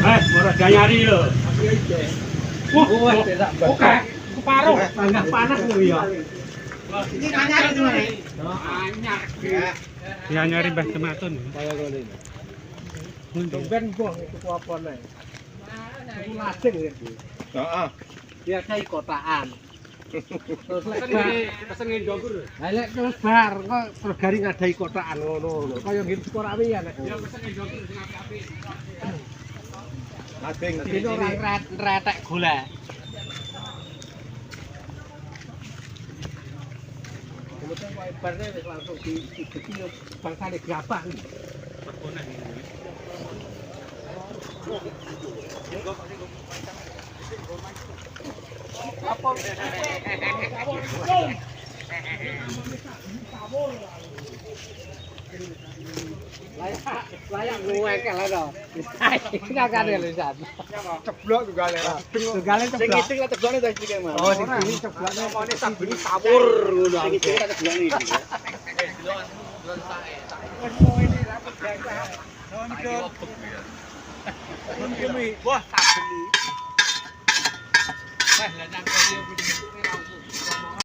Ora nyari lho. Oke, keparuh, tanggah panas lho ya. Ini anyar itu, Mas. Anyar. Ya nyari Mbah Tematun. Kaya ngene. Ben boh itu apa nek. Itu lasing iki. Heeh. Biasa kotaan. Terus pesen njogur. Lah lek terus bar kok pergari ngadai kotaan ngono. Kaya ngene skor api ya nek. Ya pesen njogur sing apik-apik. Ading Ini orang retek gula. Kemudian kok ibarnya langsung dibeki bangsane grabah. Layak nguwekel lho. Iki kakane lho San. ceblok tunggale. Tunggale Sing ngiting lah ceblokne ta iki Mas. Oh, sing ini ceblokne Ngomongane sabuni sawur ngono. Sing ngiting lah ceblokne iki. Wah, sabuni. Wah, lah nang kene